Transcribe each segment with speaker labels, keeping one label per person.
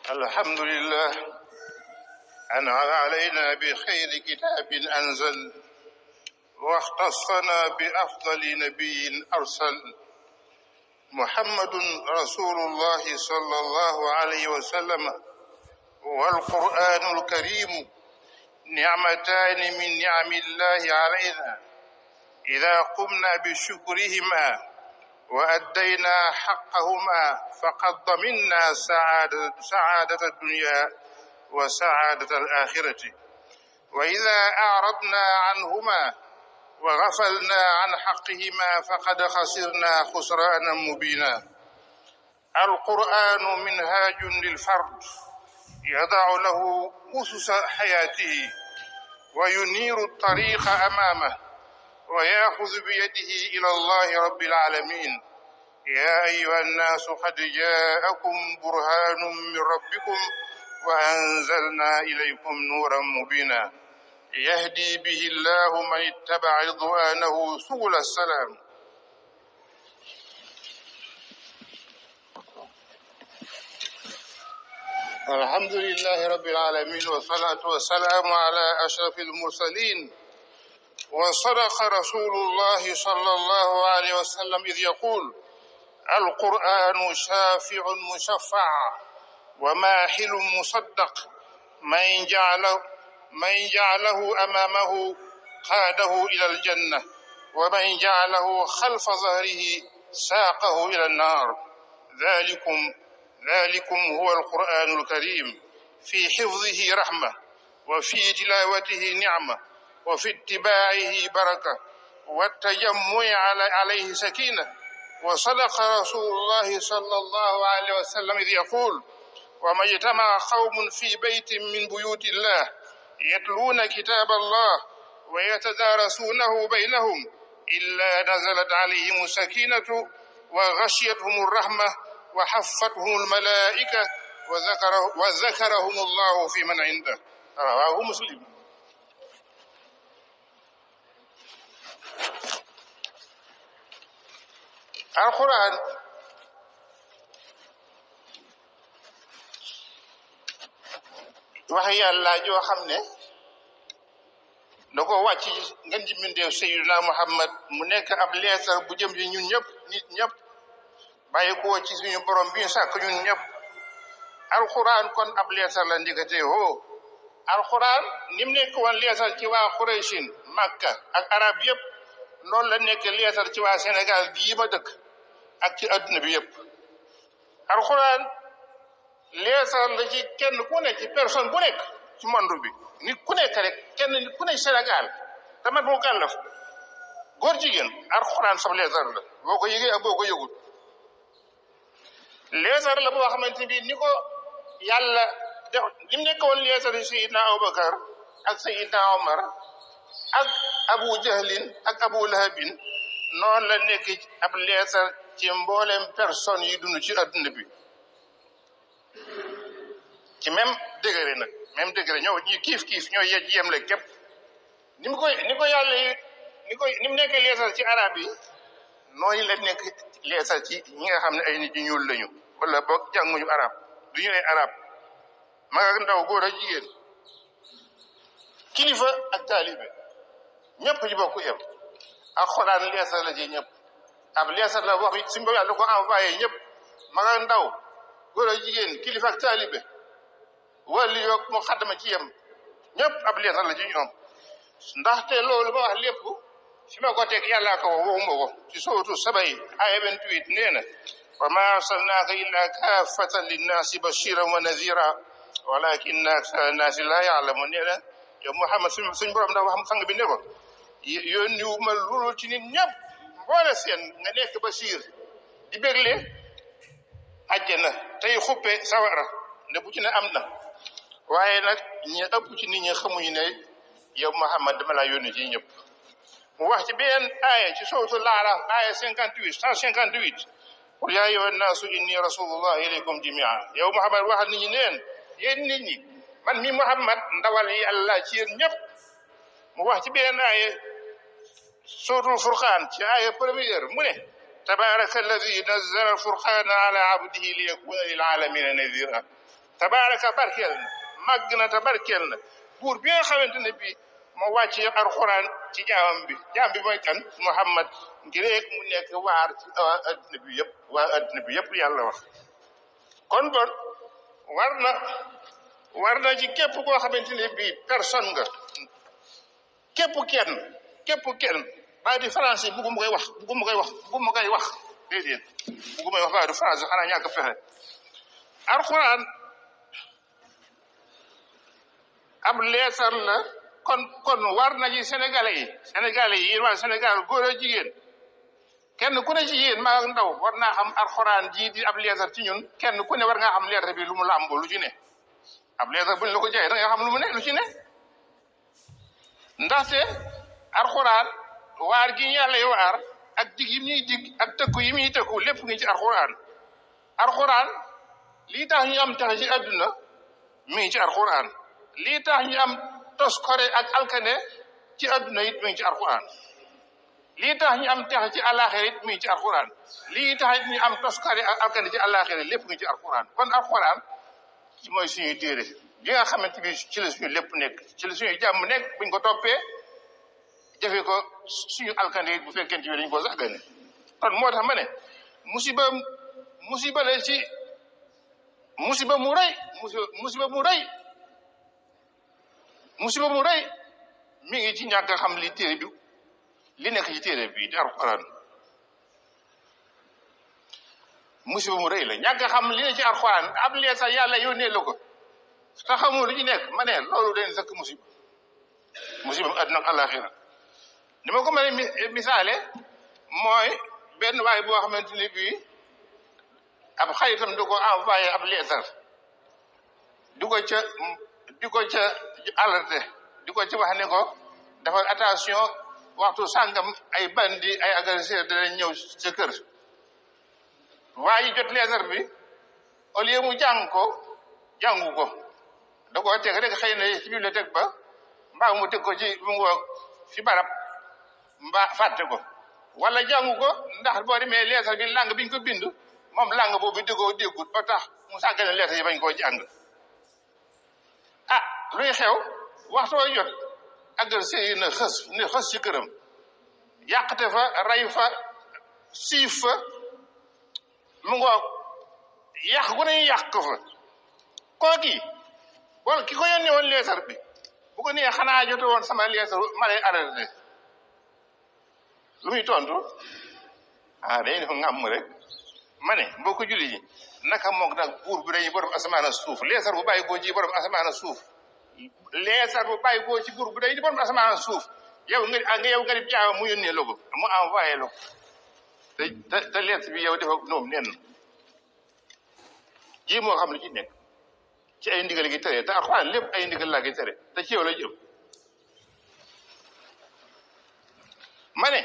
Speaker 1: الحمد لله أنعم علينا بخير كتاب أنزل واختصنا بأفضل نبي أرسل محمد رسول الله صلى الله عليه وسلم والقرآن الكريم نعمتان من نعم الله علينا إذا قمنا بشكرهما وأدينا حقهما فقد ضمنا سعادة الدنيا وسعادة الآخرة، وإذا أعرضنا عنهما وغفلنا عن حقهما فقد خسرنا خسرانا مبينا. القرآن منهاج للفرد يضع له أسس حياته وينير الطريق أمامه ويأخذ بيده إلى الله رب العالمين. يا أيها الناس قد جاءكم برهان من ربكم وأنزلنا إليكم نورا مبينا يهدي به الله من اتبع رضوانه سبل السلام. الحمد لله رب العالمين والصلاة والسلام على أشرف المرسلين. وصدق رسول الله صلى الله عليه وسلم إذ يقول: القرآن شافع مشفع وماحل مصدق، من جعله أمامه قاده إلى الجنة ومن جعله خلف ظهره ساقه إلى النار. ذلكم هو القرآن الكريم، في حفظه رحمة وفي تلاوته نعمة وفي اتباعه بركة والتجمع عليه سكينة. وصدق رسول الله صلى الله عليه وسلم إذ يقول: وما اجتمع قوم في بيت من بيوت الله يتلون كتاب الله ويتدارسونه بينهم إلا نزلت عليهم السكينة وغشيتهم الرحمة وحفتهم الملائكة وذكرهم الله في من عنده. رواه مسلم. alquran wax yàlla joo xam ne da ko wàcc ngeen ji mbindeef Seydina Muhammad mu nekk ab leetar bu jëm ci ñun ñëpp nit ñëpp bàyyi ko ci suñu borom bi ñu sàkk ñun ñëpp. alquran kon ab leetar la ndikate hoo. alquran ni mu nekk woon leetar ci waa Qurayshin Makka ak arab yëpp noonu la nekk leetar ci waa Sénégal gii ma dëkk ak ci adduna bi yëpp. alxuraan leesal la ci kenn ku nekk ci personne bu nekk ci monde bi, nit ku nekk rek kenn nit ku nekk Sénégal tamit mu kàllaf góor jigéen alxuraan sab leesal la boo ko yëgee ak boo ko yëgul. leesal la boo xamante bi ni ko yàlla def ni mu nekkoon leesal yi Seydina Abubakar ak Seydina Omar ak Abu Jahlin ak Abu Lahabin noonu la nekk ab leesal ci mboolem personne yi dund ci adduna bi ci même degré nag même degré ñoo ñi kiif ñoo yem la képp ni mu yàlla ni mu nekk leesal ci arab yi nooñu la nekk leesal ci ñi nga xam ne ay nit ñu ñuul lañu wala boog jànguñu arab du ñu ay arab mag ak ndaw góor ak jigéen kilifa ak taalibe ñëpp ci bokk yem. alxuraan leesal la ci ñëpp ab leesal la wax suñu bopp yàlla da ko envoyé ñëpp mag ak ndaw góor ak jigéen kilifa ak taalibe wàllu yoog mu xaddama ci yem ñëpp ab leesal la ci ñoom. ndaxte loolu ma wax lépp fi ma ko teg yàllaa ko waxuma ko ci sootu Sabay aya 28 nee na: wa ma arsalnaaka illa kaafatan linnaasi bashiran wa nadira walakinna aksara naasi laa yaalamuun. nee na yow Muhammad suñ borom da wax sang bi ne ko yónniwu ma loolu ci nit ñëpp mboole seen nga nekk basiir di bégle àjjana tey xuppe sawara ne bu ci ne am na, waaye nag ñi ëpp ci nit ñi xamuñu ne yow Muhammad dama laa yónni ci ñëpp. mu wax ci benn aaya ci sootu Laara aaya 158 qul yaa ayyuha nnaasu inni rasulullah ilaykum jamia. yow Muhammad waxal nit ñi neen yéen nit ñi man mi Muhammad ndawal yàlla ci yéen ñëpp. mu wax ci benn aaya sootul Furqaan ci aaya première mu ne: tabaraka alladi nazzala alfurqana ala abdihi liyakuna lil alamina nadira. tabaraka barkeel na màgg na te barkeel na buur bi nga xamante ne bii moo wàcc alxuraan ci jaam bi mooy kan Muhammad ngir rek mu nekk waar ci adduna bi yëpp waa adduna bi yëpp yàlla wax kon bon war na ci képp koo xamante ne bii personne nga képp kenn baa di français bugguma koy wax déedéet bugguma wax baa di français xanaa ñàkk fexe alxuraan ab leesar la kon war na ci sénégalais yi yéen waa Sénégal góor ak jigéen kenn ku ne ci yéen maa ak ndaw war naa xam alxuraan ji di ab leesar ci ñun kenn ku ne war ngaa xam leesar bi lu mu làmboo lu ci ne ab leesar buñ la ko jaay da nga xam lu mu ne lu ci ne ndaxte alxuraan waar gi yàlla yi waar ak dig yi muy dig ak tëkku yi muy tëkku lépp ngi ci alxuraan lii tax ñu am tax ci adduna mi ngi ci alxuraan lii tax ñu am toskore ak alkane ci adduna it mi ngi ci alxuraan lii tax ñu am tex ci àllaaxira it mi ngi ci alxuraan lii tax it ñu am toskore ak alkane ci àllaaxira lépp ngi ci alxuraan kon alxuraan ci mooy suñuy téere yi nga xamante bi ci la suñu lépp nekk ci la suñuy jàmm nekk buñ ko toppee jëfee ko suñu alkane it bu fekkente bi dañ ko sàggane kon moo tax ma ne musiba la ci musiba mu rëy mi ngi ci ñàkk a xam li téere bi li nekk ci téere bi di alxuraan musiba mu rëy la ñàkk a xam li ne ci alxuraan ab lee sax yàlla yónnee la ko te xamoo lu ci nekk ma ne loolu den sëkk musiba mu àdduna ak àllaaxira ni ma ko mën a misaale mooy benn waay boo xamante ni bii ab xaritam du ko envoyé ab leetar di ko ca alerté di ko ci wax ne ko dafa attention waxtu sàngam ay bandi ay agresseur danañ ñëw sa kër waa ji jot leetar bi au lieu mu jàngu ko da koo teg rek xëy na ci bibliothèque ba mbaa mu teg ko ci mu ngoog fi barab mbaa fàtte ko wala jàngu ko ndax boo demee leetar bi langue biñ ko bind moom langue boobu déggut ba tax mu sàggane leetar yi bañ koo jàng luy xew waxtoo jot agresseur yi ne xës ci këram yàqte fa rey fa siif fa mu ngoog yàq gu ne yàq ko fa kooki wala ki ko yónnee woon leetar bi bu ko nee xanaa jote woon sama leetar ma lay arrêté lu muy tontu day def ngàmm rek ma ne mbokk julli ji naka moog nag buur bi day borom asamaan suuf leetar bu bàyyi koo ji borom asamaan suuf leesar bu bàyyi koo ci buur bu day di borom asamaan suuf yow nga di jaaw mu yónnee la ko mu envoyé la ko te lees bi yow dafa noom nen ji moo xam lu ci nekk ci ay ndigal gi tere te alxuraan lépp ay ndigal laa gi tere te ci yow la jëm ma ne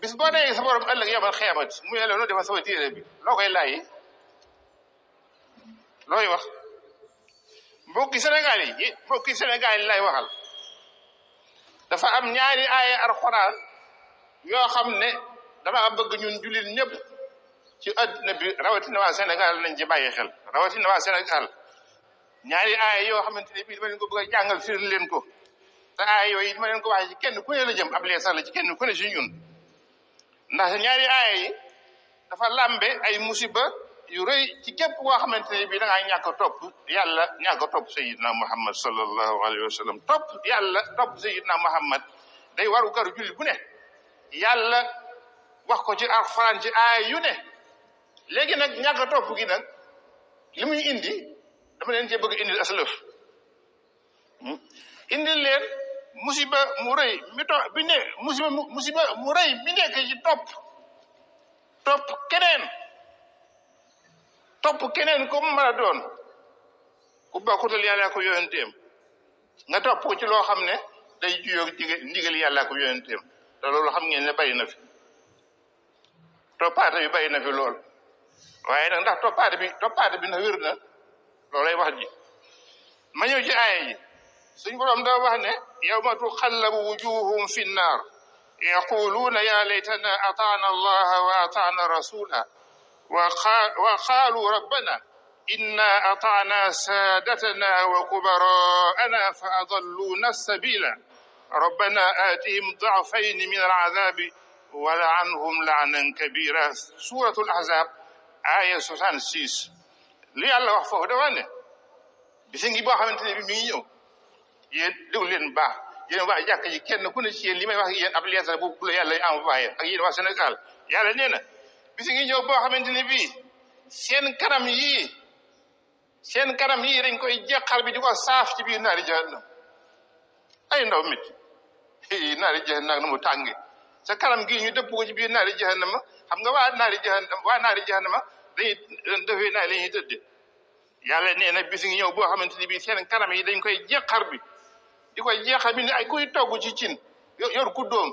Speaker 1: bis boo dee sa borom ëllëg yamal xeemat mu yàlla noo defal sama téere bi loo koy laayi looy wax mbokki Sénégal yi lay waxal dafa am ñaari aaya alxuraan yoo xam ne dama bëgg ñun jullit ñëpp ci àdduna bi rawatina waa Sénégal nañ ci bàyyi xel rawatina waa Sénégal ñaari aaya yoo xamante ne bii dama leen ko bëgg a jàngal firil leen ko te aaya yooyu dama leen ko waxee ci kenn ku ne la jëm ab leesar la ci kenn ku ne ci ñun ndax ñaari aaya yi dafa lambe ay musiba yu rëy ci képp koo xamante ne bii da ngaa ñàkk topp yàlla ñàkk topp sayidna Muhammad sallallahu alayhi wa sallam topp yàlla topp sayidna Muhammad day waru garu julli bu ne yàlla wax ko ci alxuraan ci aaya yu ne léegi nag ñàkk topp gi nag li muy indi dama leen cee bëgg indil aslëf indil leen musiba mu rëy mi bi ne musiba mu rëy mi nekk ci topp keneen ko mu mën a doon ku bokkutal yàlla ko yonenteem nga topp ko ci loo xam ne day juyoo ndigal yàlla ko yonenteem te loolu xam ngeen ne bari na fi toppaate bi bari na fi lool waaye nag ndax toppaate bi na wér na loolay wax ji ma ñëw ci aaya ji suñ borom da wax ne yawma tuqallabu wujuhum fi nnaar yaquluuna ya laytana ataana allaha wa ataana rasula wa qaalu rabbana إنا أطعنا سادتنا وكبراءنا فأضلونا السبيل ربنا آتهم ضعفين من العذاب ولعنهم لعنا كبيرا. سورة الأحزاب آية 66. li yàlla wax foofu dafa ne bisi ngi boo xamante ne bi mi ngi ñëw yéen déglu leen baax yéen waa jàkk ji kenn ku ne ci yéen li may wax yéen ab leetar bu la yàlla envoyé ak yéen waa Sénégal yàlla nee na bisi ngi ñëw boo xamante ne bii seen kanam yii dañ koy jeqal bi di ko saaf ci biir naari jahannam. ay ndaw mit naari jahannam nu mu tàngi sa kanam gii ñu dëpp ko ci biir naari jahannama xam nga waa naari jahannama dañuy defee naa la ñuy tëdde yàlla nee na bis ngi ñëw boo xamante ni bii seen kanam yi dañ koy jeqar bi di koy jeexar bi ne ay kuy togg ci cin yor ku dóom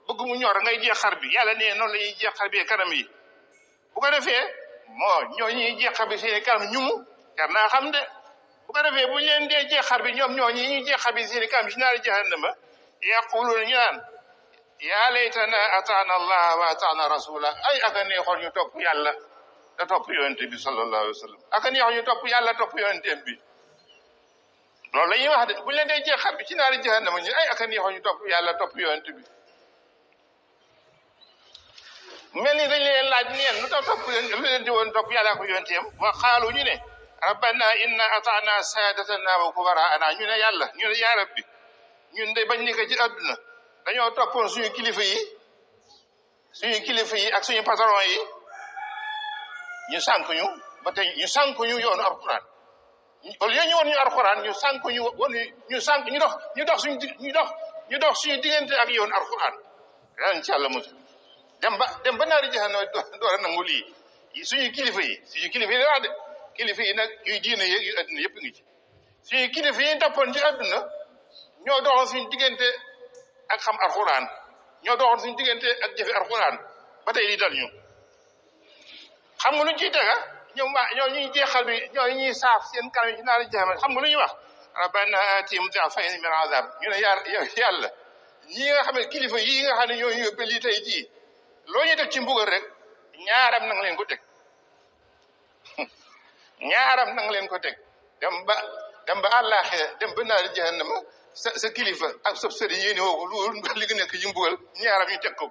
Speaker 1: bëgg mu ñor ngay jeexar bi yàlla nee noonu la ñuy jeexar bi kanam yi bu ko defee ñoo ñuy jeexar bi seen kanam ñumu jar naa xam de bu ko defee bu ñu leen dee jeexar bi ñoom ñoo ñuy jeexar bi seen kanam ci naari jahannama yaquluuna ñu naan yaa laytana ataana allah wa ataana rasula ay aka neexoon ñu topp yàlla da topp yonente bi sallallahu alayhi wa sallam aka neexoon ñu topp yàlla topp yonente bi loolu la ñuy wax de bu ñu leen dee jeexar bi ci naari jahannama ñu ay aka neexoon ñu topp yàlla topp yonente bi mel ni dañ leen laaj neen lu tax topp lu leen di woon topp yàlla ko yonenteem wa xaalu ñu ne rabbana inna ataana saadatana wa kubaraana ñu ne yàlla ñu ne yaa rabbi ñun de bañ ni ko ci àdduna dañoo toppoon suñu kilifa yi ak suñu patron yi ñu sànk ñu ba tey ñu sànk ñu yoonu alxuraan au lieu ñu woon ñu alxuraan ñu sànk ñu woon ñu sànk ñu dox suñu diggante ak yoonu alxuraan yaa ci yàlla mos dem ba naari jahannama door a nangu lii suñu kilifa yi la wax de kilifa yi nag yuy diine yeeg yu adduna yëpp ngi ci suñu kilifa yi toppoon ci adduna ñoo doxoon suñu diggante ak xam alxuraan ñoo doxoon suñu diggante ak jëfe alxuraan ba tey di dal ñu xam nga lu ciy tega ñoo ñuy jeexal bi ñoo ñuy saaf seen kanam yi ci naari jahannama xam nga lu ñuy wax rabbana atihim di'fayni min azab ñu ne yàlla ñi nga xam ne kilifa yi nga xam ne ñoo ñu yóbbee lii tey jii loo ñuy teg ci mbugal rek ñaaram nang leen ko teg ñaaram nang leen ko teg dem ba àllaaxira dem ba naari jahannama sa kilifa ak sa sëriñ yéene woo ko loolu li nga nekk ci mbugal ñaaram ñu teg ko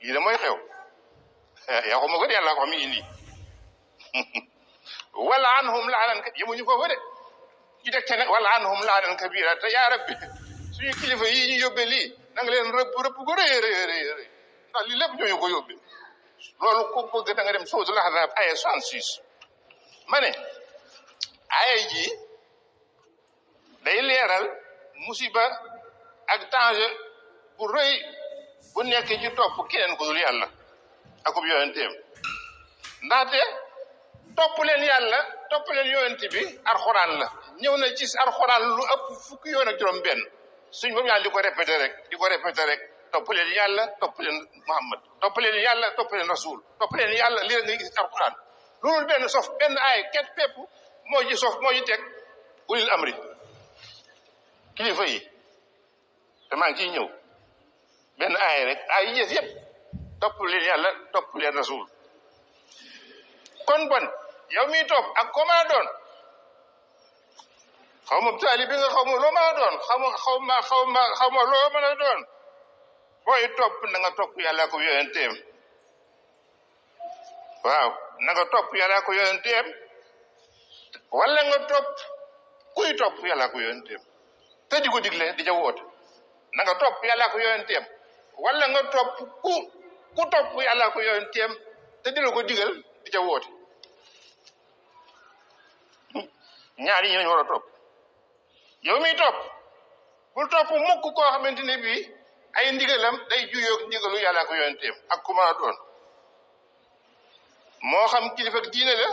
Speaker 1: lii da mooy xew yaa ko ma ko de yàlla ko xam indi wala anhum laanan yemuñu foofu de ci teg te ne wala anhum laanan kabira te yaa rabbi suñu kilifa yi ñu yóbbee lii nanga leen rëbb ko rëy ndax lii lépp ñooñu ko yóbbee loolu ko bëgg da nga dem sootu Ahzab aya 66 ma ne aya ji day leeral musiba ak danger bu rëy bu nekk ci topp keneen ko dul yàlla akub yonenteem ndaxte topp leen yàlla topp leen yonente bi alxuraan la ñëw na ci alxuraan lu ëpp fukki yoon ak juróom benn suñ boobu yàlla di ko répété rek topp leen yàlla topp leen Muhammad topp leen yàlla topp leen rasul topp leen yàlla lii ngay gis alxuraan loolu benn aay ket pépp moo ci teg ulil amri kilifa yi te maa ngi ciy ñëw benn aay rek aay yi yëpp topp leen yàlla topp leen rasul kon bon yow miy topp ak ko mën a doon xaw ma taali bi nga xaw ma loo mën a doon xaw ma loo mën a doon booy topp na nga topp yàlla ko yonenteem waaw na nga topp yàlla ko yonenteem wala nga topp kuy topp yàlla ko yonenteem te di ko digle di ja woote na nga topp yàlla ko yonenteem wala nga topp ku topp yàlla ko yonenteem te di la ko digal di ja woote ñaar yi lañ war a topp yow miy topp bul topp mukk koo xamante ne bii ay ndigalam day juyoog ndigalu yàlla ko yonenteem ak ku mën a doon moo xam kilifa ak diine la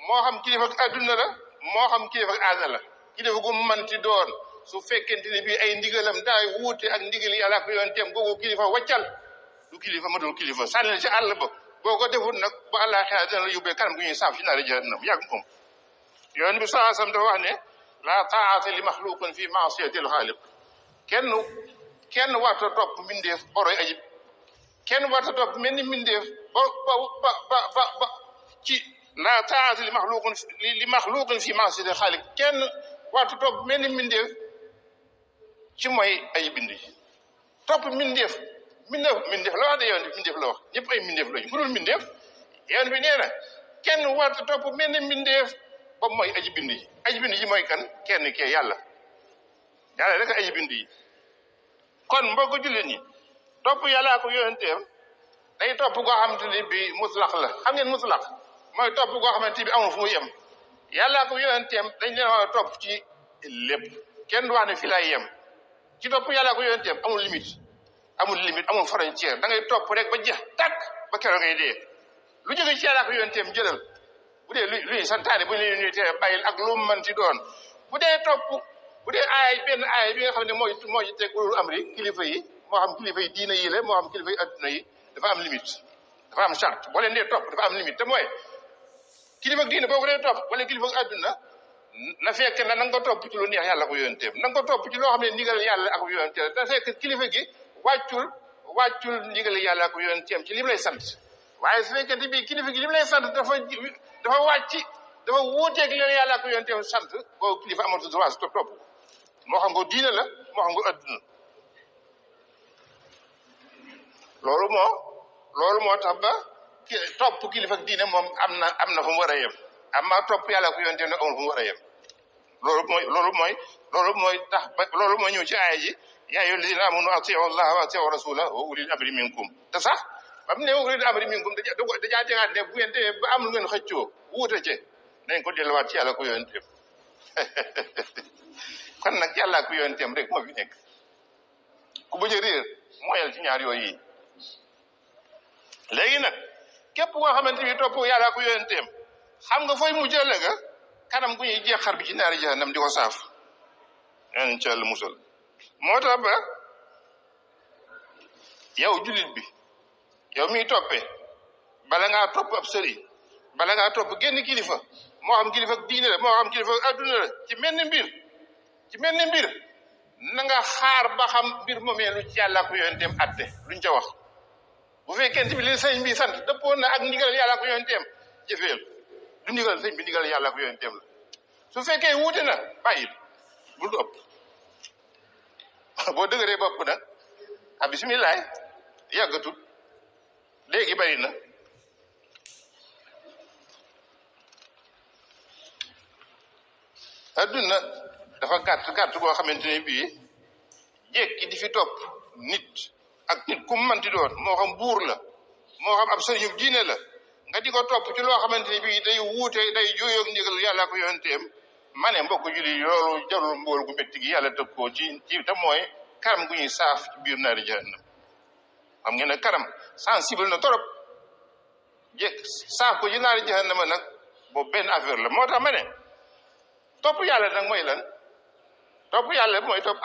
Speaker 1: moo xam kilifa ak adduna la moo xam kilifa ak aada la kilifa gu manti doon su fekkente ne bii ay ndigalam daay wuute ak ndigal yàlla ko yonenteem googu kilifa waccal du kilifa ma dul kilifa sànni ci àll ba boo ko deful nag ba àllaa xeex dina la yóbbee kanam gu ñuy saaf ci naari jahannam yàgg moom yoon bi saa sam dafa wax ne la taa'ata li maxluqin fi maasiyatil xaaliq kenn warta topp mbindeef boroy ajib kenn warta topp mel ni mbindeef ba ci laa taa'ata li maxluqin fi ma'siyatil xaaliq kenn waxtu topp mel ni mbindeef ci mooy ay bind yi topp mbindeef la wax de yoon bi mbindeef la wax ñëpp ay mbindeef lañu ku dul mbindeef yoon bi nee na kenn waxtu topp mel ni mbindeef ba mooy aji bind yi mooy kan kenn kee yàlla rek aji bind yi kon mbokk jullit ñi topp yàllaa ko yonenteem day topp goo xamante ni bi mutlaq la xam ngeen mutlaq mooy topp goo xamante bi amul fu mu yem yàllaa ko yonenteem dañ leen war a topp ci lépp kenn du wax ne fii laay yem ci topp yàllaa ko yonenteem amul limite amul frontière da ngay topp rek ba jeex tàkk ba keroog ngay dee lu jóge ci yàllaa ko yonenteem jëlal bu dee luy santaane bu ñu ñuy tere bàyyil ak lu mu mën ci doon bu dee benn aay bi nga xam ne moo ci teg ulul amri kilifa yi moo xam kilifa yi diina yi la moo xam kilifa yi adduna yi dafa am limite dafa am charte boo leen dee topp dafa am limite te mooy kilifa diina boo ko dee topp wala kilifa adduna na fekk na nga ko topp ci lu neex yàlla ko yonenteem na nga ko topp ci loo xam ne ndigal yàlla ak yonenteem da fekk kilifa gi wàccul ndigal yàlla ak yonenteem ci lim lay sant waaye su fekkente bi kilifa gi lim lay sant dafa wuuteeg leen yàlla ak yonenteem sant boobu kilifa amatu droit topp moo xam nga diina la moo xam nga adduna loolu moo tax ba topp kilifa ak diine moom am na fu mu war a yem amma topp yàlla ko yonenteem ne amul fu mu war a yem loolu mooy ñëw ci aaya ji yaa ayyuhal lazina amanu atii'u llaha wa atii'u rasulahu wa ulil amri minkum te sax ba mu ne wa ulil amri minkum dajaa tegaat ne bu ngeen demee ba am lu ngeen xëccoo wuute ci nañ ko delluwaat ci yàlla ko yonenteem kon nag yàlla ko yonenteem rek moo fi nekk ku bëgg a réer moyal ci ñaar yooyu yi léegi nag képp koo xamante ni topp yàlla ko yonenteem xam nga fooy mujj ëllëg kanam gu ñuy jeex xar bi ci naari jahannam di ko saaf leen ci Yàlla musal moo tax ba yow jullit bi yow miy toppee bala ngaa topp ab sëriñ bala ngaa topp génn kilifa moo xam kilifa diine la moo xam kilifa adduna la ci mel ni mbir na nga xaar ba xam mbir moomee lu ci yàlla ko yonenteem atte luñ ca wax bu fekkente bi li sëñ bi sant dëppoon na ak ndigal yàlla ko yonenteem jëfeel du ndigal sëñ bi ndigal yàlla ko yonenteem la su fekkee wuute na bàyyil bul ëpp boo dëgëree bopp nag bisimilah yàggatul léegi bari na adduna dafa gàtt boo xamante ne bii jekki di fi topp nit ak nit ku manti doon moo xam buur la moo xam ab sëriñu diine la nga di ko topp ci loo xamante ne bii day wuute day jooyoog ndigal yàlla ko yonenteem ma ne mbokk julli loolu jarul mbool gu métti gi yàlla tëg koo ci te mooy karam gu ñuy saaf ci biir naari jahannam xam ngeen ne karam sensible na torop saaf ko ci naari jahannam nag boobu benn affaire la moo tax ma ne topp yàlla nag mooy lan topp yàlla mooy topp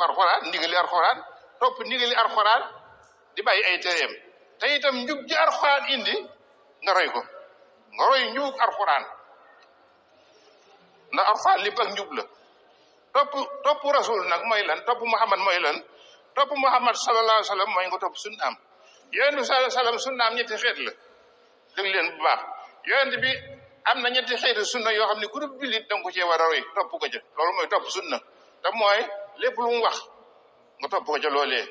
Speaker 1: alxuraan ndigali alxuraan topp ndigali alxuraan di bàyyi ay tereem te itam njub ji alxuraan indi nga roy ko nga roy njub alxuraan ndax alxuraan lépp ak njub la topp rasul nag mooy lan topp muhammad mooy lan topp muhammad sallallahu alayhi wa sallam mooy nga topp sunnaam yonent bi sallallahu alayhi wa sallam sunnaam ñetti xeet la dégg leen bu baax yonent bi am na ñetti xeeti sunna yoo xam ne ku dul jullit danga ko cee war a roy topp ko ca loolu mooy topp sunna te mooy lépp lu mu wax nga topp ko ca loolee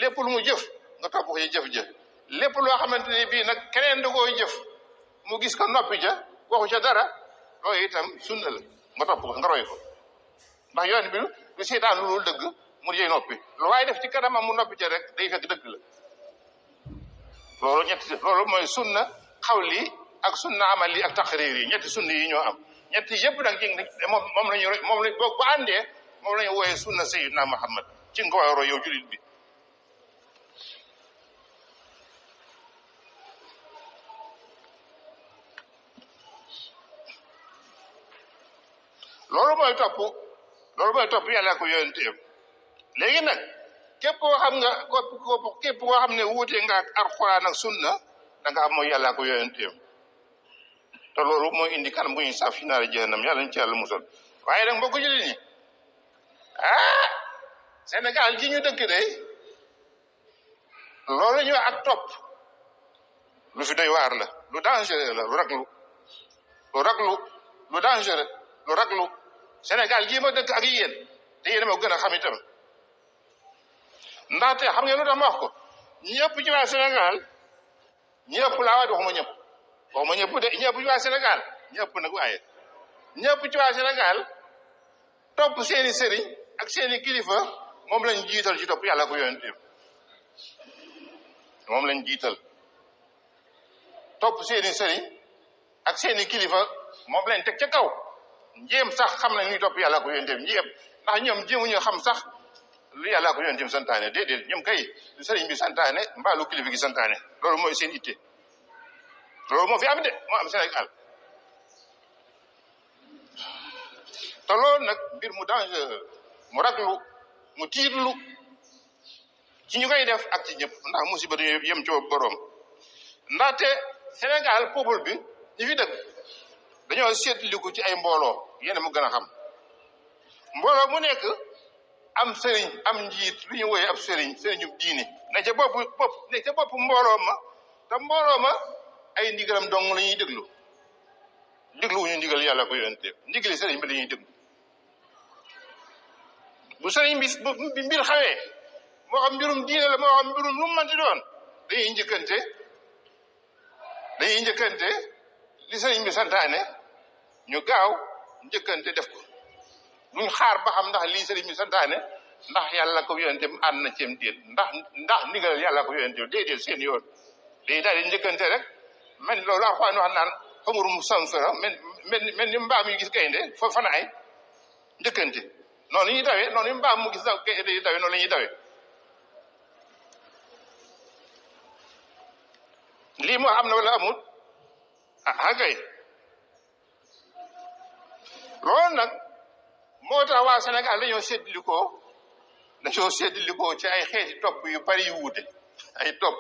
Speaker 1: lépp lu mu jëf nga topp ko ca jëf-jëf lépp loo xamante ne bii nag keneen da koy jëf mu gis ko noppi ca waxu ca dara loolu itam sunna la nga topp ko nga roy ko ndax yoon bi du seetaan lu dul dëgg mu jëy noppi lu waaye def ci kanamam mu noppi ca rek day fekk dëgg la loolu mooy sunna xawli ak sunna amali ak taqrir yi ñetti sunna yi ñoo am ñetti yëpp nag jing moom lañu boog ba àndee moom la ñu wooyee sunna sayyidina Muhammad ci nga war a roy yow julit bi loolu mooy topp yàlla ko yonenteem léegi nag képp koo xam ne wuute nga ak alxuraan ak sunna da nga xam mooy yàlla ko yonenteem te loolu mooy indi kanam gu ñuy saaf ci naari jahannam yàlla ñu ci yàlla musal waaye nag mbokk jullit ñi Sénégal ji ñu dëkk de loolu ñu ak topp lu fi doy waar la lu dangereux la lu raglu lu dangereux lu raglu Sénégal gii ma dëkk ak yéen te yéen ma gën a xam itam ndaxte xam ngeen lu tax ma wax ko ñëpp ci waa Sénégal ñëpp laa waay waxuma ñëpp de ñëpp ci waa Sénégal ñëpp nag waaye ñëpp ci waa Sénégal topp seeni sëriñ ak seeni kilifa moom lañ jiital ci topp yàlla ko yonent moom lañ jiital topp seeni sëriñ ak seeni kilifa moom lañ teg ca kaw njéem sax xam nañ ñuy topp yàlla ko yonent njéem ndax ñoom jéemuñu xam sax lu yàlla ko yonent santaane déedéet ñoom kay lu sëriñ bi santaane mbaa lu kilifa gi santaane loolu mooy seen itte loolu moo fi am de moo am Sénégal te loolu nag mbir mu danger mu raglu mu tiitlu ci ñu koy def ak ci ñëpp ndax musiba dañu yem ci boroom ndaxte Sénégal peuple bi ñi fi dëkk dañoo seetliku ci ay mbooloo yéen mu gën a xam mbooloo mu nekk am sëriñ am njiit lu ñu woyee ab sëriñu diine ne ca bopp mbooloo ma te mbooloo ma ay ndigalam dong la ñuy déglu wuñu ndigal yàlla ko yonente ndigali sëriñ bi la ñuy déglu bu sëriñ bi mbir xawee moo xam mbirum diine la moo xam mbirum lu mu manti doon dañuy njëkkante li sëriñ bi santaane ñu gaaw njëkkante def ko duñ xaar ba xam ndax lii sëriñ bi santaane ndax yàlla ko yonente mu ànd na ceem déet ndax ndigal yàlla ko yonente déedéet seen yoon day daal di njëkkante rek mel loolu Alxuraan wax naan xamur mu sanfara mel ni mbaam yu gis gaynde fa fanaay njëkkante noonu ñuy dawee noonu mbaam mu gis gaynde yi dawee noonu la ñuy dawee lii moo am na wala amul kay loolu nag moo tax waa Sénégal dañoo séddilikoo ci ay xeeti topp yu bari yu wuute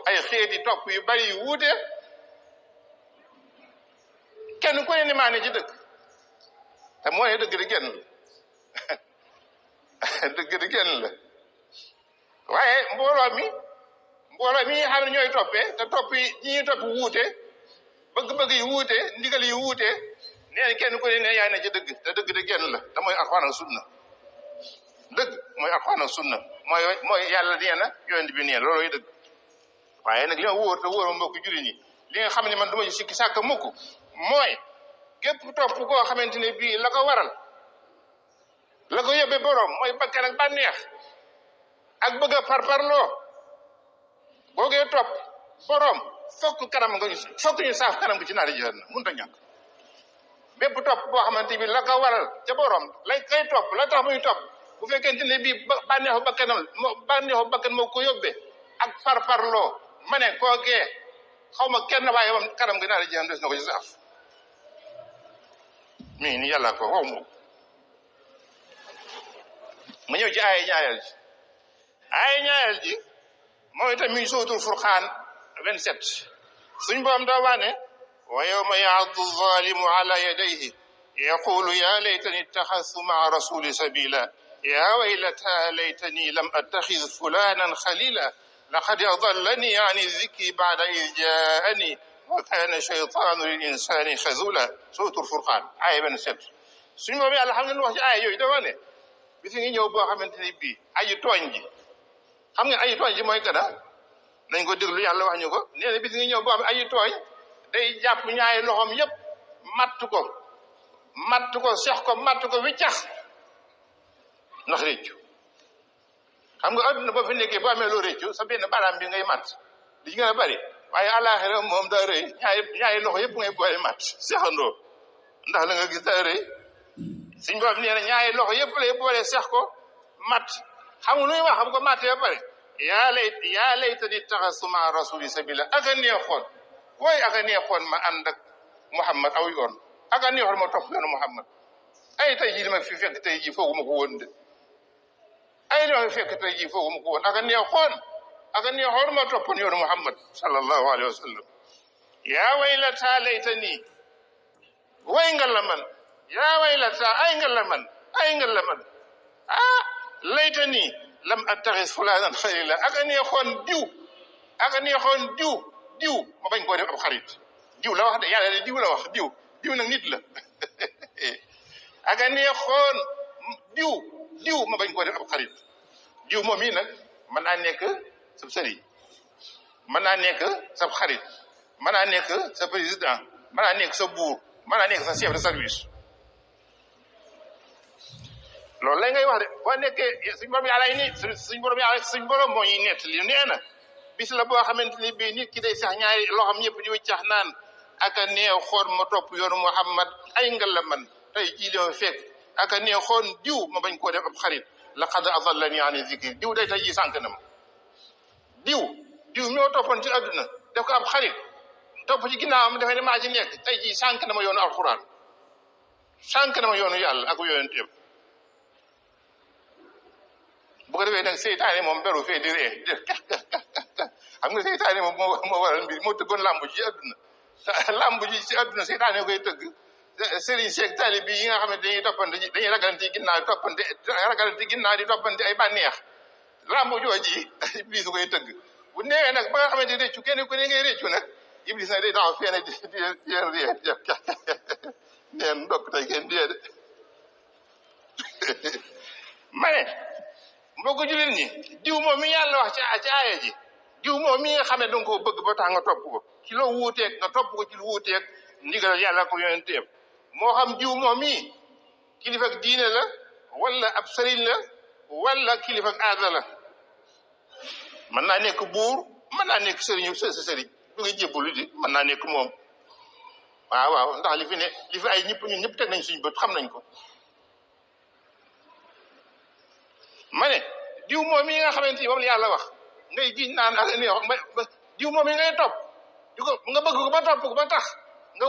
Speaker 1: ay xeeti topp yu bari yu wuute kenn ku ne ni maa ne ci dëkk te moo ne dëgg di genn la dëgg di genn la waaye mbooloo mi xam ne ñooy toppee te topp yi ñi ñuy topp wuute bëgg-bëgg yi wuute ndigal yi wuute nee kenn ku ne yaa ne ci dëgg te dëgg di genn la te mooy Alxuraan ak sunna dëgg mooy Alxuraan ak sunna mooy yàlla nee na yonent bi nee loolooy dëgg waaye nag li ma wóor te wóor ma mbokk jullit ñi li nga xam ne man du ma ci sikki sàkk mukk mooy képp topp koo xamante ne bii la ko waral la ko yóbbee boroom mooy bakkan ak bànneex ak bëgg a parparloo boogee topp boroom fokk ñu saaf kanam nga ci naari jahannam mënut a ñàkk bépp topp boo xamante bi la ko waral ca boroom lay kay topp la tax muy topp bu fekkente ne bii bànneexu bakkan moo ko yóbbee ak parparloo ma ne kookee xaw ma kenn waaye moom kanam nga naari jahannam des na ko ci saaf mi ni yàlla ko wax ma ñëw ci aaya ñaareel ji mooy itam mi ngi suratul Furqaan 27 suñ borom daa wax ne wa yawma ya'addu zalimu ala yadayhi yaqulu ya laytani ittaxastu ma'a rasuli sabila ya waylata laytani lam attaxid fulanan xalila laqad adallani an dhikri ba'da idh ja'ani wa kana shaytanu lil insani xazula suratul Furqaan aaya 27 suñ borom yàlla xam ngeen wax ci aaya yooyu dafa ne bisi ngi ñëw boo xamante ni bii aji tooñ ji xam nga aji tooñ ji mooy kada nañ ko déglu yàlla wax ñu ko nee na bisi ngi ñëw boo xam ne aji tooñ day jàpp ñaari loxoom yépp matt ko sex ko matt ko wiccax ndax réccu xam nga adduna boo fi nekkee boo amee loo réccu sa benn baaraam bi ngay matt li ci gën a bari waaye àllaaxira moom daa rëy ñaari loxo yépp ngay boole matt sexandoo ndax la nga gis daa rëy suñ borom nee na ñaari loxo yëpp lay boole sex ko mat xam nga lu ñuy wax xam ko mattee ba pare yaa laytani ittaxastu ma'a rasuli sabila aka neexoon ma ànd ak Muhammad aw yoon aka neexoon ma topp yoonu Muhammad ay tey jii dama fi fekk tey jii fooguma ko woon de aka neexoon ma toppoon yoonu Muhammad sallallahu alayhi wa sallam yaa waylata laytani way nga la man yaa waylata ay nga la man laytani lam attaxis fulanan xalila aka neexoon diw ma bañ koo def ab xarit diw la wax de yàlla de diw la wax diw nag nit la aga neexoon diw ma bañ koo def ab xarit diw moom yi nag mën naa nekk sa sëriñ mën naa nekk sa xarit mën naa nekk sa président mën naa nekk sa buur mën naa nekk sa chef de service loolu lay ngay wax de boo nekkee suñ borom yàlla ni suñ borom moo ñuy nett li nee na bis la boo xamante ni bii nit ki day sax ñaari loxam ñëpp di wiccax naan aka neew xoon ma topp yoonu Muhammad ay ngal la man tey jii li ma fekk aka neew xoon diw ma bañ koo def ab xarit laqad adallani ani zikri diw day tey jii sànq na ma diw ñoo toppoon ci àdduna def ko ab xarit topp ci ginnaawam dafay ne maa ci nekk tey jii sànq na ma yoonu alquran sànq na ma yoonu yàlla ak yonenteem bu ko defee nag seytaane moom beru fee di ree xam nga seytaane moom moo waral mbir moo tëggoon làmb ji ci àdduna làmb ji ci àdduna seytaane koy tëgg sëriñ Cheikh tali bi yi nga xam ne dañuy toppante dañuy ragalante ginnaaw di toppante ay bànneex làmb jooji iblis koy tëgg bu neewee nag ba nga xamante ne réccu kenn ku ne ngay réccu nag iblis nag day taxaw feene di yéen ree neen ndokk tey kenn dee de ma ne mbokk jullit ñi diw moom mi yàlla wax ci aaya ji diw moom mi nga xam ne danga ko bëgg ba tax nga topp ko ci loo wuuteeg nga topp ko ci lu wuuteeg ndigal yàlla ko yonenteem moo xam diw moom mi kilifa ak diine la wala ab sëriñ la wala kilifa ak aada la mën naa nekk buur mën naa nekk sëriñu sa sëriñ bi nga jébbalu di mën naa nekk moom waaw ndax li fi ay ñun ñëpp teg nañ suñu bët xam nañ ko ma ne diw moom yi nga xamante ni moom la yàlla wax ngay giñ naan ak neex diw moom yi ngay topp di ko nga bëgg ko ba topp ko ba tax nga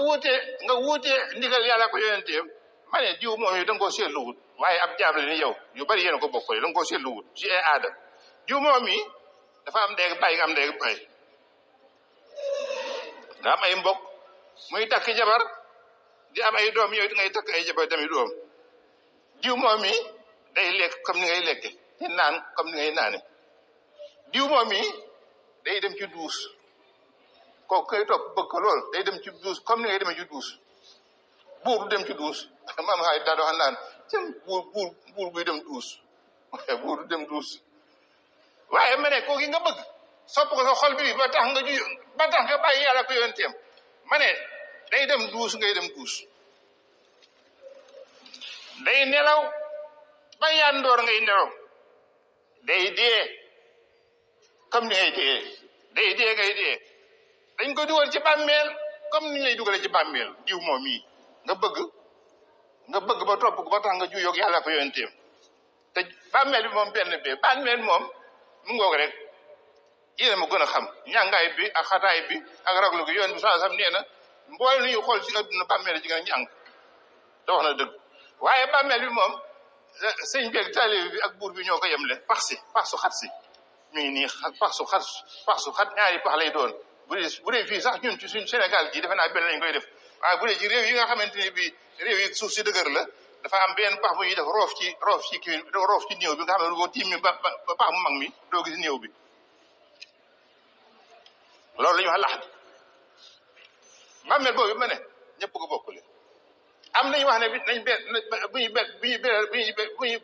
Speaker 1: wuutee ndigal yàlla ko yonenteem ma ne diw moom yi da nga koo seetluwut waaye ab jaam la ni yow yu bari yéen a ko bokkale da nga koo seetluwut ci ay aada diw moom yi dafa am ndeeg bàyyi nga am ndeeg bàyyi nga am ay mbokk muy takk jabar di am ay doom yow ngay takk ay jabar tamit doom diw moom yi day lekk comme ni ngay lekke di naan comme ni ngay naane diw moom yi day dem ci duus kooku koy topp bëgg ko lool day dem ci duus comme ni ngay demee ci duus buur du dem ci duus maam xaay daa doon naan cëm buur buy dem duus buur du dem duus waaye ma ne kooku nga bëgg sopp ko sa xol bi ba tax nga bàyyi yàlla ko yonenteem ma ne day dem duus ngay dem duus day nelaw ba yandoor ngay nelaw day dee comme ni ngay dee ngay dee dañ ko dugal ci bàmmeel comme ni lay dugale ci bàmmeel diw moom yi nga bëgg ba topp ko ba tax nga juyoog yàlla ko yonenteem te bàmmeel bi moom benn bee bàmmeel moom mu ngoog rek yéen a ma gën a xam ñàngaay bi ak xataay bi ak raglu gi yoon bi saa sam nee na mboole nu ñu xool ci adduna bàmmeel ji gën a ñàng te wax na dëgg waaye bàmmeel bi moom sëñ beeg taalibe bi ak buur bi ñoo ko yemle pax su xat si mi ngi nii pax su xat ñaari pax lay doon bu dee fii sax ñun ci suñ Sénégal gi defe naa benn lañ koy def waaye bu dee ci réew yi nga xamante ni bii réew yi suuf si dëgër la dafa am benn pax bu ñuy def roof ci néew bi nga xam ne boo tiim mi ba pax mu mag mi doo gis néew bi loolu la ñu wax laxat bàmmeel boobu ma ne ñëpp ko bokkule am nañu wax ne bi nañ bu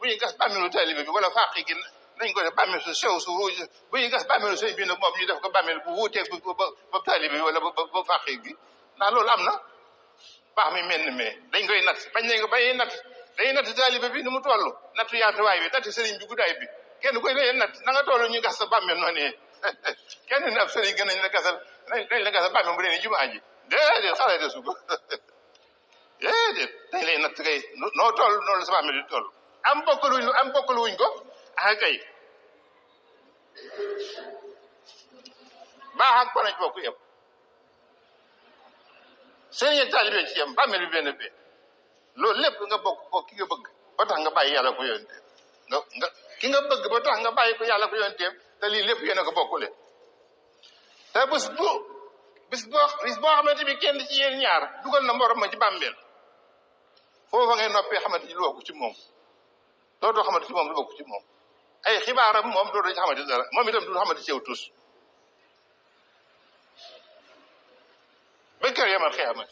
Speaker 1: ñuy gas bàmmeelu taalibe bi wala fàqi gi nañ ko def bàmmeel su sew su ruuj bu ñuy gas bàmmeelu sëñ bi nag moom ñu def ko bàmmeel bu wuuteeg ba taalibe bi wala ba fàqi gi ndax loolu am na baax mi mel ni mais dañ koy natt bañ nañ ko bañuy natt dañuy natt taalibe bi ni mu toll nattu yaatuwaay bi natt sëriñ bi guddaay bi kenn koy leen natt na nga toll ñu gas sa bàmmeel noonu kenn ne ab sëriñ gën nañ la gasal bàmmeel bu dee ni jumaa ji déedéet xale de suba déedéet dañ lay natt kay noo toll noonu la sa bàmmeel di toll am bokkalu wuñ ko ah kay baax ak panañ bokk yëpp sëriñ ak taalibe ci yem bàmmeel bi benn bee loolu lépp nga bokk ko ki nga bëgg ba tax nga bàyyi yàlla ko yonenteem ki nga bëgg ba tax nga bàyyi ko yàlla ko yonenteem te lii lépp yéen a ko bokkule te bis boo xamante bi kenn ci yéen ñaar dugal na morom ma ci bàmmeel foofa ngay noppee xamante ci lu bokk ci moom dootoo xamante ci moom lu bokk ci moom ay xibaaram moom dootoo ci xamante dara moom itam du xamante ci yow tus ba kër yamal xiyaama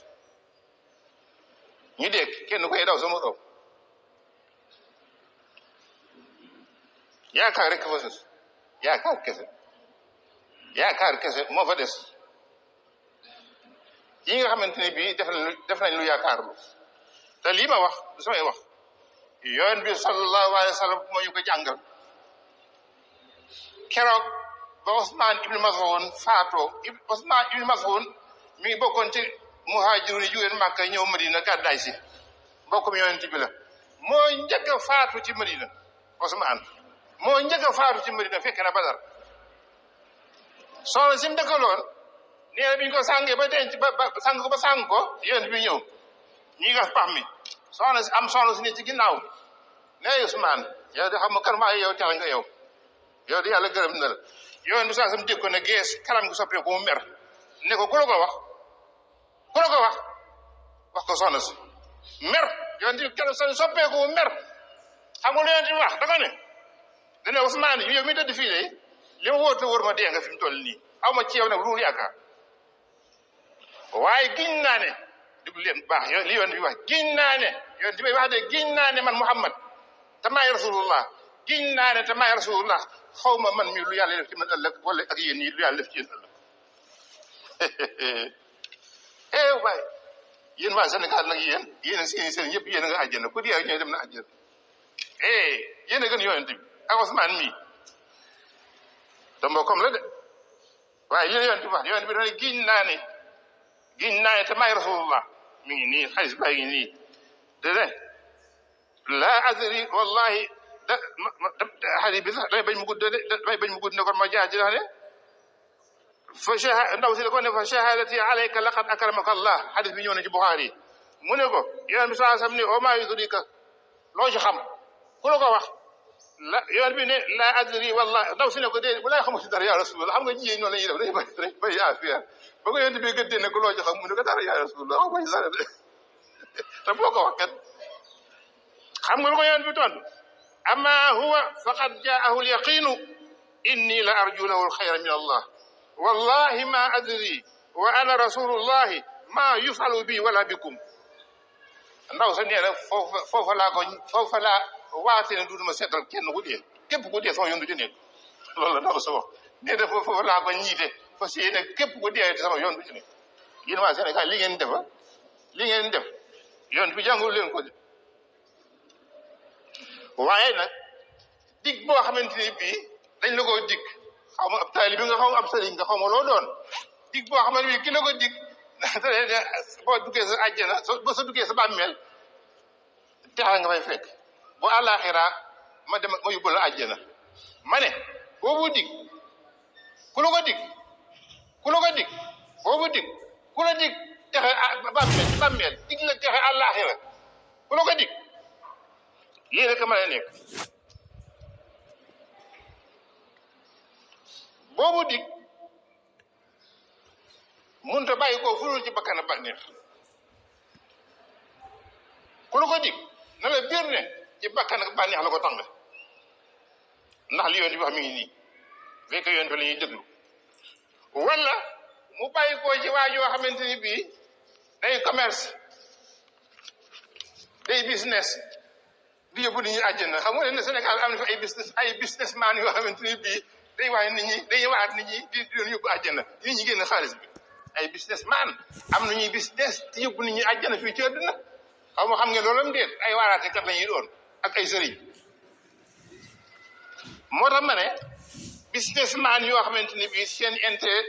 Speaker 1: ñu dégg kenn koy daw sama kaw yaakaar rek fa sës yaakaar kese moo fa des yi nga xamante ne bii def nañ lu yaakaarlu te lii ma wax du samay wax yoon bi sallallahu alayhi wa sallam moo ñu ko jàngal keroog ba Usmaan ibn Mas'ud faatoo Usmaan ibn Mas'ud mi ngi bokkoon ci muhaajiruun yi jógeen Màkka ñëw Madina gàddaay si mbokkum yonent bi la moo njëkk a faatu ci Madina Usmaan moo njëkk a faatu ci Madina fekk na Badar soxna si mu dëkkaloon nee na bi ñu ko sàngee ba denc ba sàng ko yonent bi ñëw ñi gas pax mi soxna si ne ci ginnaaw nee Usmaan yow de xam nga kan maa yow texe nga yow di yàlla gërëm na la yoon bi saa sam dégg ko ne gees kanam gi soppeeku mu mer ne ko ku la ko wax wax ko soxna si mer yoon di kanam soppeeku mu mer xam nga lu yoon di wax da nga ne dane Usmaan yow mi tëdd fii de li ma wóor te wóor ma dee nga fi mu toll nii aw ma ci yow nag lu yaakaar waaye giñ naa ne déglu leen baax li yoon bi wax giñ naa ne yoon di may wax de giñ naa ne man Muhammad te maay rasulullah giñ naa ne te maay rasulullah xaw ma man mi lu yàlla def ci man ëllëg wala ak yéen ñi lu yàlla def ci yéen ëllëg waaye yéen waa Sénégal nag yéen seeni seen yëpp yéen a nga àjjana ku dee ñooy dem na àjjana yéen a gën yonent bi ak Usmaan mii te mbokkam la de waaye yéen yonent bi wax yonent bi dana giñ naa ne te maay rasulullah mi ngi nii xaalis baa ngi nii de laa adri wallahi xadis bi sax damay bañ mu gudd ne kon ma jaar ci ne ndaw si da ko ne fa shahadati alayka laqad akramaka allah xadis bi ñëw na ci Buxaari mu ne ko yoon bi saa sam ne o maa yudrika loo ci xam ku la ko wax yoon bi ne laa adri wallahi ndaw si ne ko déedéet bu lay xamul si dara ya rasulullah xam nga jigéen noonu la ñuy def dañuy bay affaire ba ko yoon bi gëddee ne ko loo ci xam mu ne ko dara ya rasulullah wax bañ dara de te boo ko wax kat xam nga lu ko yoon bi tontu amma huwa faqad jaahu al-yaqinu inni la arju lahu al-khayra min Allah wallahi ma adri wa ana rasulullahi ma yufalu bi wala bikum ndaw sa nee na foofa laa waate ne duutuma seetal kenn ku dee képp ku dee sama yoon du ci nekk loolu la ndaw sa wax nee na foofa laa ko ñiite fa si ne képp ku dee sama yoon du ci nekk yéen waa Sénégal li ngeen def yoon bi jàngul leen ko de waaye nag dig boo xamante ni bii dañ la koo dig xaw ma ab taalibe nga xaw ma ab sëriñ nga xaw ma loo doon dig boo xamante ni bii ki la ko dig boo duggee sa àjjana boo sa duggee sa bàmmeel texa nga fay fekk bu àllaaxira ma yóbbu la àjjana ma ne boobu dig ku la ko dig texe bàmmeel dig la texe àllaaxira ku la ko dig lii rek ma lay nekk boobu dig mënut a bàyyi ko fu dul ci bakkan bànneex ku la ko dig na la biir ne ci bakkan ak bànneex la ko tànn ndax li yoon bi wax mi ngi nii fekk yoon bi la ñuy déglu wala mu bàyyi ko ci waa yoo xamante ni bii day commerce day business di yóbbu nit ñi àjjana xam nga ne Sénégal am na fi ay businessman yoo xamante ni bii day wax nit ñi day waat nit ñi di leen yóbbu àjjana nit ñi génn xaalis bi ay businessman am na ñuy business di yóbbu nit ñi àjjana fii ci àdduna xam ngeen loolu am déet ay waaraate kat la ñuy doon ak ay sëriñ moo tax ma ne businessman yoo xamante ni bii seen intérêt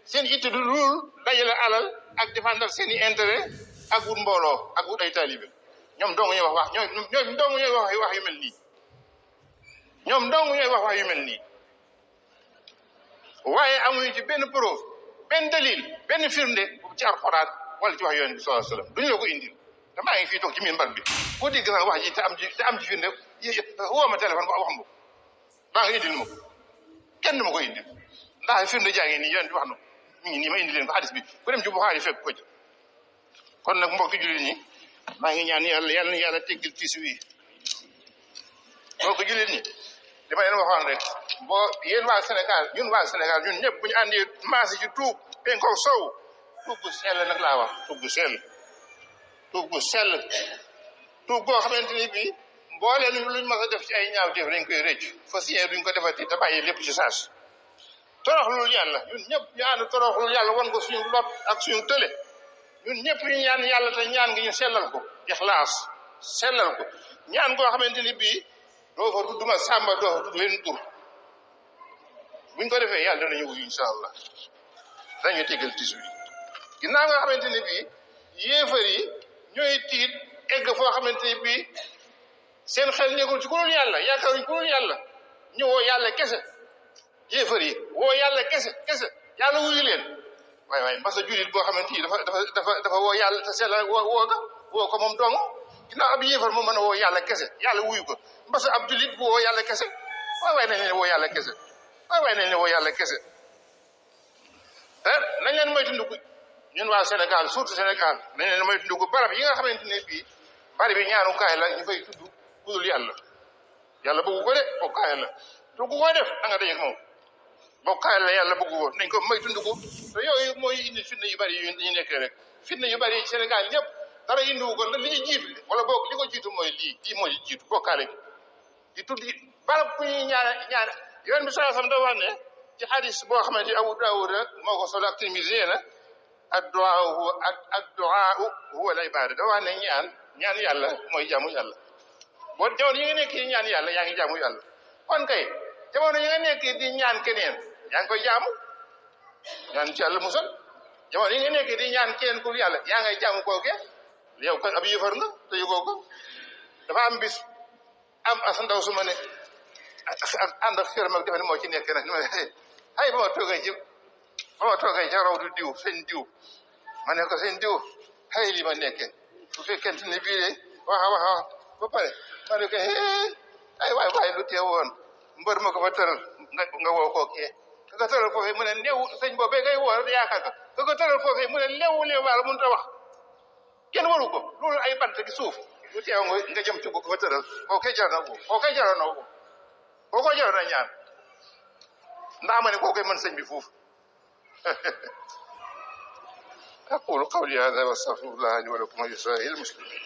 Speaker 1: seen itte du dul dajale alal ak défendre seen i intérêt ak wut mbooloo ak wut ay taalibe ñoom dong ñooy wax ñoom dong ñooy wax yu mel nii ñoom dong ñooy wax yu mel nii waaye amuñu ci benn preuve benn dalil benn firnde ci Alxuraan wala ci wax Yonent bi sallallahu alayhi wasallam duñu la ko indil te maa ngi fii toog ci minbar bi boo dégg sax wax ji te am ci firnde woo ma téléphone ba wax ma ko maa ngi indil ma ko kenn du ma ko indil ndax firnde jaa ngi nii Yonent bi wax na mi ngi nii ma indi leen ko hadis bi ku dem ci Buxaari fekk ko ci kon nag mbokki jullit ñi maa ngi ñaan yàlla na yàlla teggil tiis wi mbokki jullit ñi dama leen waxoon rek boo yéen waa Sénégal ñun ñëpp bu ñu àndee maase ci tuub penkook sow tuub bu sell nag laa wax tuub bu sell tuub bu sell tuub boo xamante ni bii mbooleem luñ mas a def ci ay ñaaw def dañ koy rëcc fas yéene duñ ko defati te bàyyi lépp ci saas toroxlul yàlla ñun ñëpp ñu ànd toroxlul yàlla wan ko suñu lot ak suñu tële ñun ñëpp ñu ñaan yàlla te ñaan ngi ñu sellal ko ixlaas sellal ko ñaan goo xamante ni bii doo fa tudd ma sàmba doo fa tudd leen tur buñ ko defee yàlla danañu wuyu incha allah dañu tegal tis bi ginnaaw nga xamante ni bii yéefar yi ñooy tiit egg foo xamante ni bii seen xel nekkul ci ku dul yàlla yaakaaruñ ku dul yàlla ñu woo yàlla kese yéefar yi woo yàlla kese yàlla wuyu leen waaye mbasa julit boo xamante ni dafa woo yàlla te sella woo ko moom dong ginnaaw ab yéefar moo mën a woo yàlla kese yàlla wuyu ko mbasa ab julit bu woo yàlla kese waaye nañ leen woo yàlla kese waaye nañ leen woo yàlla kese te nañ leen moytandiku ñun waa Sénégal surtout Sénégal nañ leen moytandiku barab yi nga xamante ne bii bari bi ñaanukaay la ñu fay tudd kudul yàlla bëggu ko de bokkaay la te ku ko def da nga dajeeg moom bokkaay la yàlla bëggu ko nañ ko moytandiku te yooyu mooy indi fitna yu bari yu ñu nekkee rek fitna yu bari yi Sénégal ñëpp dara indiwu ko li ñu jiitu wala boog li ko jiitu mooy lii mooy jiitu bokkaale bi di tudd barab bu ñuy ñaan yoon bi saa sam da wax ne ci hadis boo xamante ni Abu Daawuda moo ko solo ak Tirmisi na ad-du'a huwa al-ibada da wax ne ñaan yàlla mooy jaamu yàlla boo jamono yi nga nekk di ñaan yàlla yaa ngi jaamu yàlla kon kay jamono yi nga nekk di ñaan keneen yaa ngi koy jaamu ñaan ci yàlla musal jamono yi nga nekk di ñaan keneen ku yàlla yaa ngay jaamu kooke yow kon ab yëfar nga te yëgoo ko dafa am bis am as ndaw su ma ne ànd ak xëram ak defe ne moo ci nekk nag ay ba ma toogee ca raw du diw sëñ diw ma ne ko sëñ diw xëy li ma nekke bu fekkente ne bii de wax ba pare ma ne ko ay waay lu tee woon mbër ma ko fa tëral nga woo kookee ka ko tëral foofee mu ne néew sëñ boobee ngay woo yaakaar ka ko tëral foofee mu ne léewu waala mënut a wax kenn waru ko loolu ay bant gi suuf lu teew nga jëm ci ko fa tëral kookee jar na ko kookee jar na ko kookoo jar na ñaan ndax ma ne kookee mën sëñ bi foofu أقول قولي هذا وأستغفر الله لي ولكم ولسائر المسلمين